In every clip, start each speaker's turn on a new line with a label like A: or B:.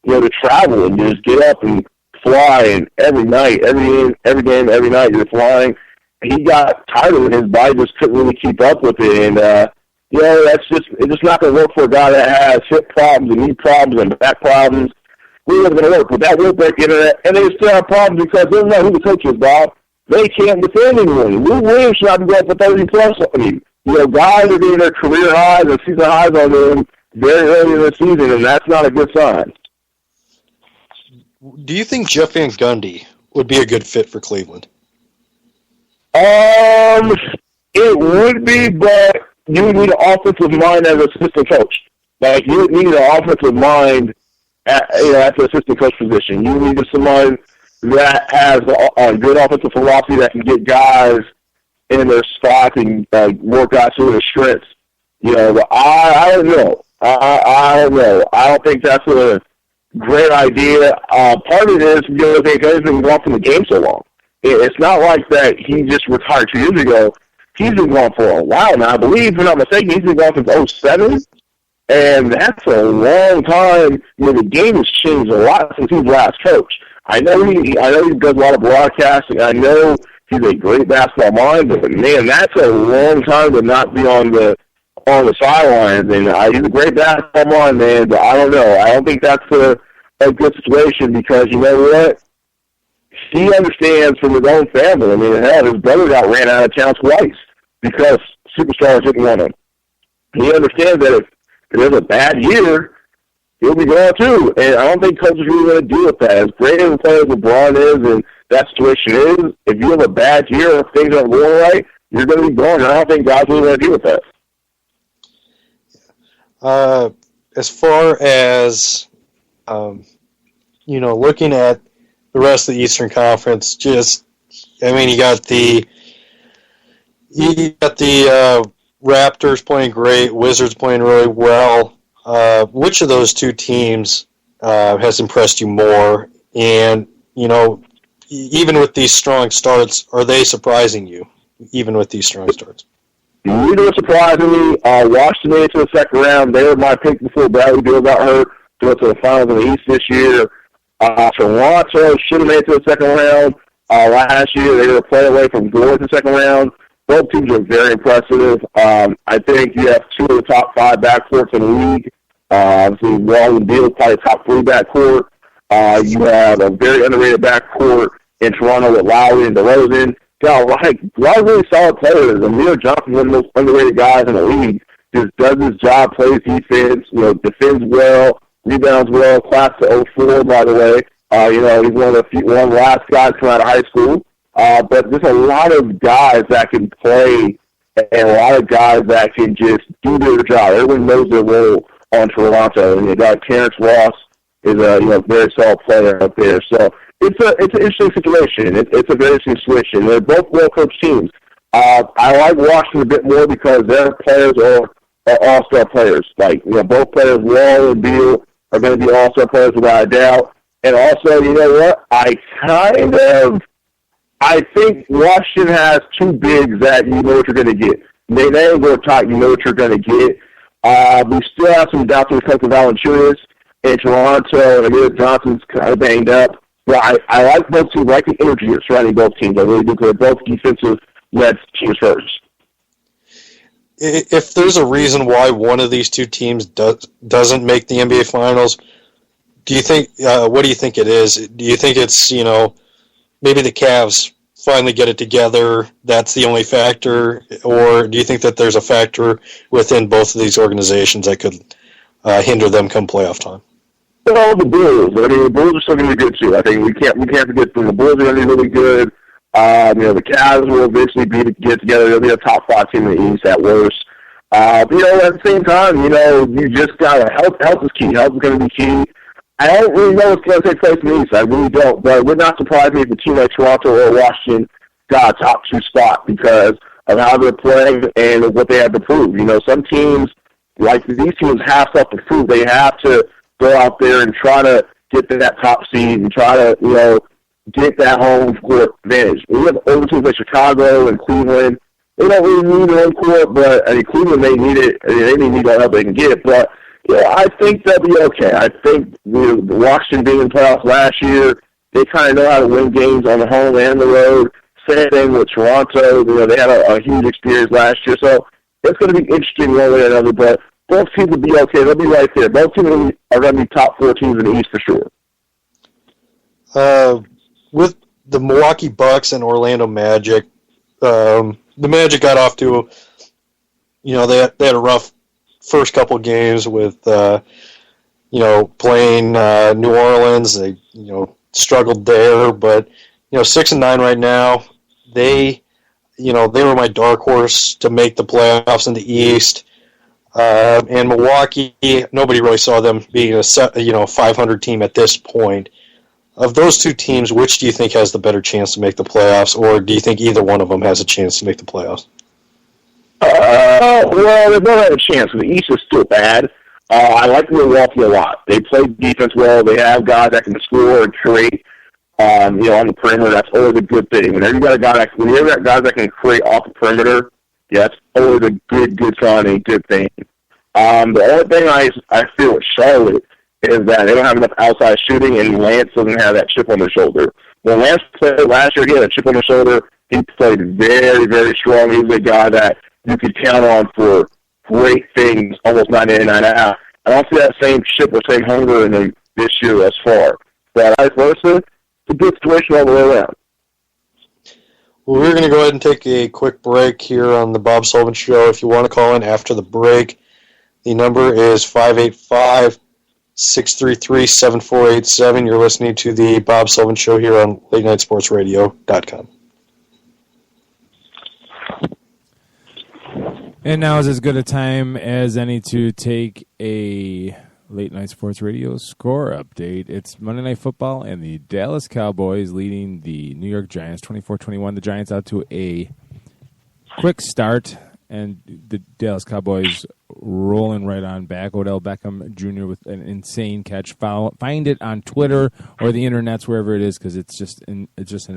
A: to travel and just get up and fly, and every night, every game, every night you're flying. He got tired of it. His body just couldn't really keep up with it, and it's just not going to work for a guy that has hip problems and knee problems and back problems. It wasn't going to work. But that will break the internet, and they still have problems because they don't know who the coach is, Bob. They can't defend anyone. Lou Williams should not be going for 30-plus. I mean, guys are getting their career highs and season highs on them very early in the season, and that's not a good sign.
B: Do you think Jeff Van Gundy would be a good fit for Cleveland?
A: It would be, but you would need an offensive mind as an assistant coach. Like, you would need an offensive mind at the assistant coach position. You need someone that has a good offensive philosophy that can get guys in their spots and work out to their strengths. But I don't know. I don't know. I don't think that's a great idea. Part of it is, they've been gone from the game so long. It's not like that he just retired 2 years ago. He's been gone for a while now. I believe, if I'm not mistaken, he's been gone since 2007, and that's a long time. The game has changed a lot since he was last coach. I know he does a lot of broadcasting. I know he's a great basketball mind, but man, that's a long time to not be on the sidelines. And he's a great basketball mind, man. But I don't know. I don't think that's a good situation because you know what? He understands from his own family. I mean, hell, his brother got ran out of town twice because superstars didn't want him. He understands that if there's a bad year, he'll be gone too. And I don't think coaches really want to deal with that. As great as a player as LeBron is and that situation is, if you have a bad year or if things aren't going right, you're going to be gone. And I don't think guys really want to deal with that.
B: As far as, looking at the rest of the Eastern Conference, you got the Raptors playing great, Wizards playing really well. Which of those two teams has impressed you more? And, even with these strong starts, are they surprising you, even with these strong starts?
A: Neither are surprising me. Washington made it to the second round. They were my pick before Bradley Beal got hurt to go to the finals in the East this year. Toronto should have made it to the second round. Last year, they were a play away from going to the second round. Both teams are very impressive. I think you have two of the top 5 backcourts in the league. Obviously, Wall and Beal probably top 3 backcourt. You have a very underrated backcourt in Toronto with Lowry and DeRozan. Got a lot of really solid players. Amir Johnson, one of the most underrated guys in the league, just does his job, plays defense, defends well, rebounds well. Class of 04, by the way. He's one of the last guys coming out of high school. But there's a lot of guys that can play and a lot of guys that can just do their job. Everyone knows their role on Toronto. And you got Terrence Ross is a very solid player up there. So it's an interesting situation. It's a very interesting situation. They're both well-coached teams. I like Washington a bit more because their players are all-star players. Both players, Wall and Beal, are going to be all-star players without a doubt. And also, you know what? I think Washington has 2 bigs that you know what you're going to get. They ain't go tight, you know what you're going to get. We still have some doubts when it comes to Valanciunas in Toronto, and Amir Johnson's kind of banged up. But I like both teams. I like the energy surrounding both teams. I really do, because they're both defensive-led teams first.
B: If there's a reason why one of these two teams doesn't make the NBA Finals, do you think? What do you think it is? Do you think it's maybe the Cavs finally get it together? That's the only factor, or do you think that there's a factor within both of these organizations that could hinder them come playoff time?
A: Well, the Bulls. I mean, the Bulls are still going to be good too. I think we can't forget that the Bulls are going to be really good. The Cavs will eventually get together. They'll be a top 5 team in the East at worst. But, at the same time, you just got to help is key. Help is going to be key. I don't really know what's going to take place in the East. I really don't. But it would not surprise me if a team like Toronto or Washington got a top 2 spot because of how they're playing and what they have to prove. Some teams, like these teams, have stuff to prove. They have to go out there and try to get to that top seed and try to, get that home court advantage. We have over teams like Chicago and Cleveland. They don't really need home court, but Cleveland may need it. They may need all help they can get. But, Yeah, I think they'll be okay. I think the Washington being in the playoffs last year, they kind of know how to win games on the home and the road. Same thing with Toronto. They had a huge experience last year, so it's going to be interesting one way or another. But both teams will be okay. They'll be right there. Both teams are going to be top 4 teams in the East for
B: sure. With the Milwaukee Bucks and Orlando Magic, the Magic got off to, they had a rough first couple games with, playing New Orleans. They, struggled there, but 6-9 right now. They were my dark horse to make the playoffs in the East. And Milwaukee, nobody really saw them being a 500 team at this point. Of those two teams, which do you think has the better chance to make the playoffs, or do you think either one of them has a chance to make the playoffs?
A: Well, they both have a chance. The East is still bad. I like Milwaukee a lot. They play defense well. They have guys that can score and create, on the perimeter. That's always a good thing. Whenever you got guys that can create off the perimeter, that's always a good sign and a good thing. The only thing I feel with Charlotte is that they don't have enough outside shooting, and Lance doesn't have that chip on his shoulder. When Lance played last year, he had a chip on his shoulder. He played very, very strong. He was a guy that you could count on for great things, almost 99.5. I don't see that same chip or same hunger in him this year thus far. But vice versa, it's a good situation all the way around.
B: Well, we're going to go ahead and take a quick break here on the Bob Sullivan Show. If you want to call in after the break, the number is 585-633-7487. You're listening to the Bob Sullivan Show here on LateNightSportsRadio.com.
C: And now is as good a time as any to take a Late Night Sports Radio score update. It's Monday Night Football, and the Dallas Cowboys leading the New York Giants 24-21. The Giants out to a quick start, and the Dallas Cowboys rolling right on back. Odell Beckham Jr. with an insane catch. Find it on Twitter or the internets, wherever it is, because it's just an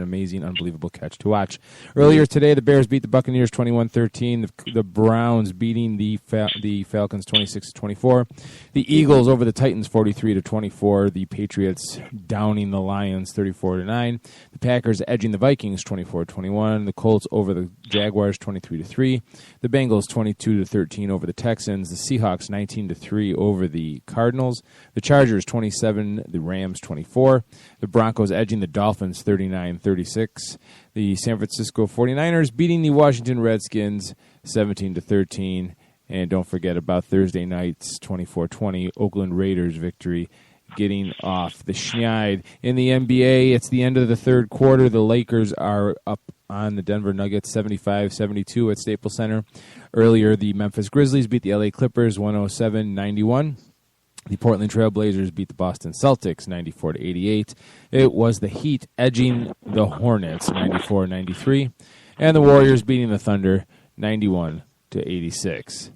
C: amazing, unbelievable catch to watch. Earlier today, the Bears beat the Buccaneers 21-13. The Browns beating the Falcons 26-24. The Eagles over the Titans 43-24. The Patriots downing the Lions 34-9. The Packers edging the Vikings 24-21. The Colts over the Jaguars 23-3. The Bengals 22-13 over the Texans. The Seahawks 19-3 over the Cardinals. The Chargers 27, the Rams 24. The Broncos edging the Dolphins 39-36. The San Francisco 49ers beating the Washington Redskins 17-13. And don't forget about Thursday night's 24-20 Oakland Raiders victory, getting off the schneid. In the NBA, it's the end of the third quarter. The Lakers are up on the Denver Nuggets 75-72 at Staples Center. Earlier, the Memphis Grizzlies beat the LA Clippers 107-91. The Portland Trail Blazers beat the Boston Celtics 94-88. It was the Heat edging the Hornets 94-93. And the Warriors beating the Thunder 91-86.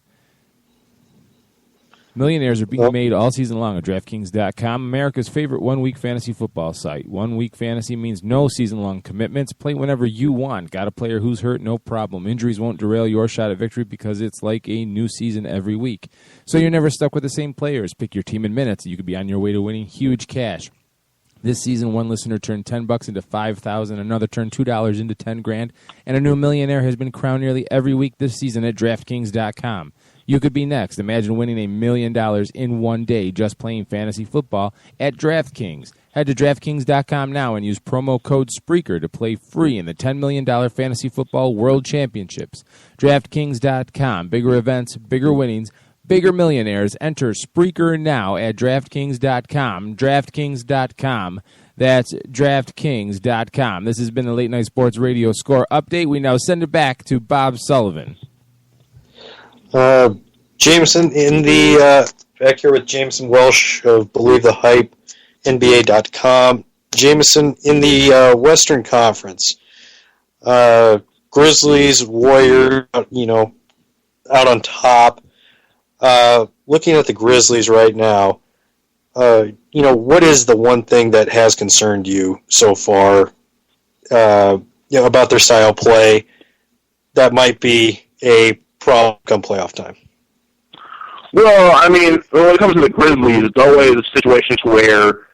C: Millionaires are being made all season long at DraftKings.com, America's favorite one-week fantasy football site. One-week fantasy means no season-long commitments. Play whenever you want. Got a player who's hurt? No problem. Injuries won't derail your shot at victory because it's like a new season every week. So you're never stuck with the same players. Pick your team in minutes. You could be on your way to winning huge cash. This season, one listener turned $10 into $5,000, another turned $2 into $10,000, and a new millionaire has been crowned nearly every week this season at DraftKings.com. You could be next. Imagine winning $1 million in one day just playing fantasy football at DraftKings. Head to DraftKings.com now and use promo code Spreaker to play free in the $10 million Fantasy Football World Championships. DraftKings.com. Bigger events, bigger winnings, bigger millionaires. Enter Spreaker now at DraftKings.com. DraftKings.com. That's DraftKings.com. This has been the Late Night Sports Radio Score Update. We now send it back to Bob Sullivan.
B: Jamieson, back here with Jamieson Welch of Believe the Hype, NBA.com. Jamieson, in the Western Conference, Grizzlies, Warriors, out on top. Looking at the Grizzlies right now, what is the one thing that has concerned you so far, about their style of play that might be a problem come playoff time?
A: Well, I mean, when it comes to the Grizzlies, it's always situations where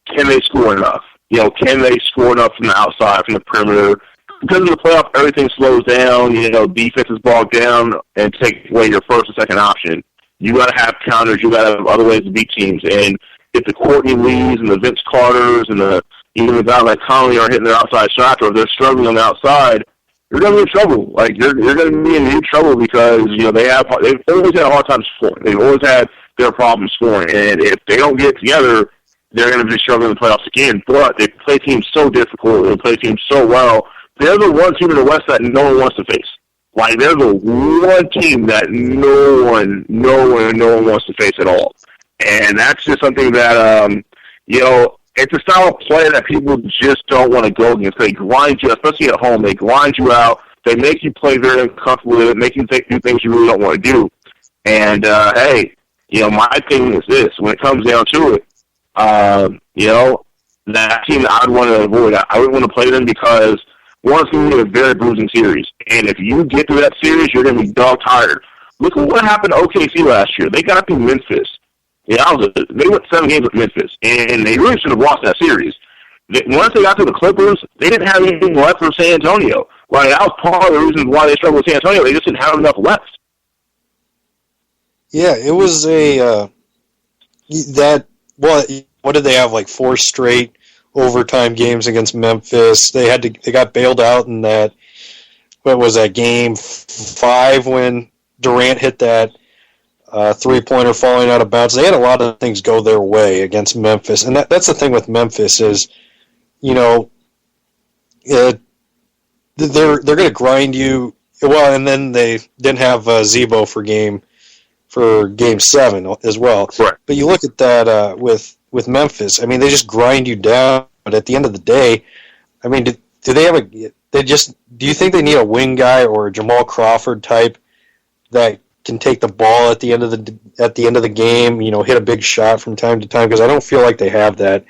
A: can they score enough? Can they score enough from the outside, from the perimeter? Because of the playoff, everything slows down. Defense is bogged down and take away your first and second option. You got to have counters. You got to have other ways to beat teams. And if the Courtney Lees and the Vince Carters and even the guys like Conley are hitting their outside shots, or if they're struggling on the outside, you're going to be in trouble. Like you're going to be in huge trouble because they've always had a hard time scoring. They've always had their problems scoring, and if they don't get together, they're going to be struggling in the playoffs again. But they play teams so difficult, they play teams so well. They're the one team in the West that no one wants to face. Like they're the one team that no one wants to face at all, and that's just something that it's a style of play that people just don't want to go against. They grind you, especially at home. They grind you out. They make you play very uncomfortable with it, make you do things you really don't want to do. And, my thing is this. When it comes down to it, that team that I'd want to avoid, I wouldn't want to play them because, one, it's going to be a very bruising series. And if you get through that series, you're going to be dog-tired. Look at what happened to OKC last year. They got through Memphis. They went 7 games with Memphis, and they really should have lost that series. Once they got to the Clippers, they didn't have anything left for San Antonio. Like, that was part of the reason why they struggled with San Antonio. They just didn't have enough left.
B: Yeah, it was what did they have, like 4 straight overtime games against Memphis? They got bailed out in that, what was that, game 5 when Durant hit that three-pointer falling out of bounds. They had a lot of things go their way against Memphis, and that's the thing with Memphis is, they're going to grind you. Well, and then they didn't have Zebo for game 7 as well.
A: Right.
B: But you look at that with Memphis. I mean, they just grind you down. But at the end of the day, I mean, do they have do you think they need a wing guy or a Jamal Crawford type that can take the ball at the end of the game, hit a big shot from time to time? Because I don't feel like they have that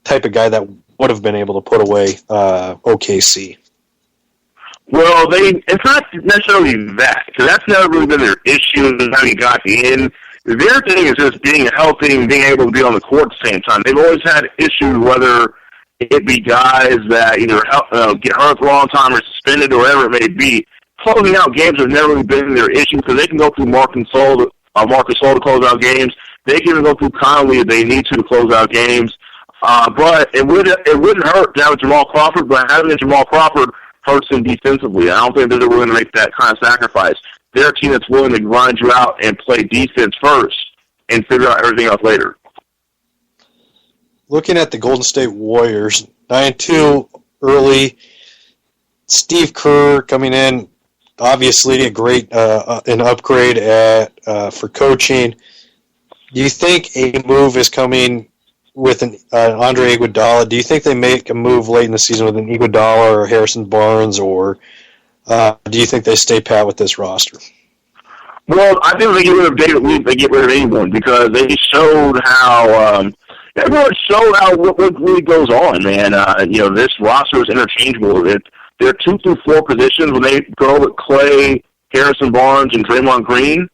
B: type of guy that would have been able to put away OKC.
A: Well, it's not necessarily that, because that's never really been their issue how you got in. Their thing is just being healthy and being able to be on the court at the same time. They've always had issues, whether it be guys that either get hurt for a long time or suspended or whatever it may be. Closing out games have never really been their issue because they can go through Marcus Gasol to close out games. They can even go through Conley if they need to close out games. But it wouldn't hurt to have Jamal Crawford, but having Jamal Crawford hurts them defensively. I don't think that they're willing to make that kind of sacrifice. They're a team that's willing to grind you out and play defense first and figure out everything else later.
B: Looking at the Golden State Warriors, 9-2 early. Steve Kerr coming in, obviously a great an upgrade for coaching. Do you think a move is coming with an Andre Iguodala? Do you think they make a move late in the season with an Iguodala or Harrison Barnes, or do you think they stay pat with this roster?
A: Well, I think if they get rid of David Lee, they get rid of anyone because they showed how everyone showed how what really goes on, man. This roster is interchangeable. They're 2 through 4 positions when they go with Clay, Harrison Barnes, and Draymond Green.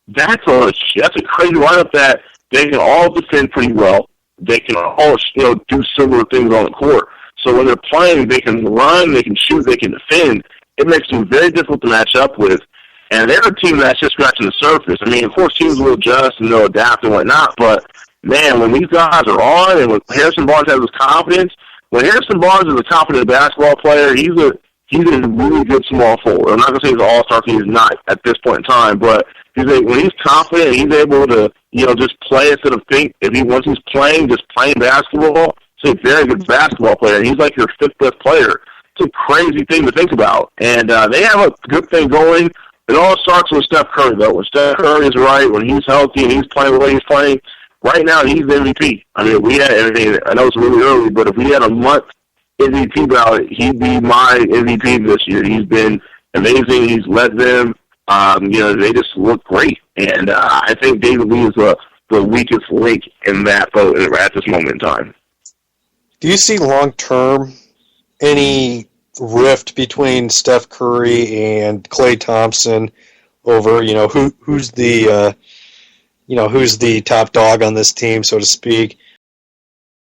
A: That's a crazy lineup that they can all defend pretty well. They can all do similar things on the court. So when they're playing, they can run, they can shoot, they can defend. It makes them very difficult to match up with. And they're a team that's just scratching the surface. I mean, of course, teams will adjust and they'll adapt and whatnot, but, man, when these guys are on and when Harrison Barnes has his confidence, when Harrison Barnes is a confident basketball player, he's a really good small forward. I'm not going to say he's an all-star because he's not at this point in time, but when he's confident and he's able to, just play instead of think. Once he's playing, just playing basketball, he's a very good basketball player. And he's like your 5th best player. It's a crazy thing to think about. And they have a good thing going. It all starts with Steph Curry, though. When Steph Curry is right, when he's healthy and he's playing the way he's playing, right now he's the MVP. I mean, I know it's really early, but if we had a month MVP ballot, he'd be my MVP this year. He's been amazing. He's led them. They just look great. And I think David Lee is the weakest link in that boat at this moment in time.
B: Do you see long-term any rift between Steph Curry and Klay Thompson? over, who's the who's the top dog on this team, so to speak.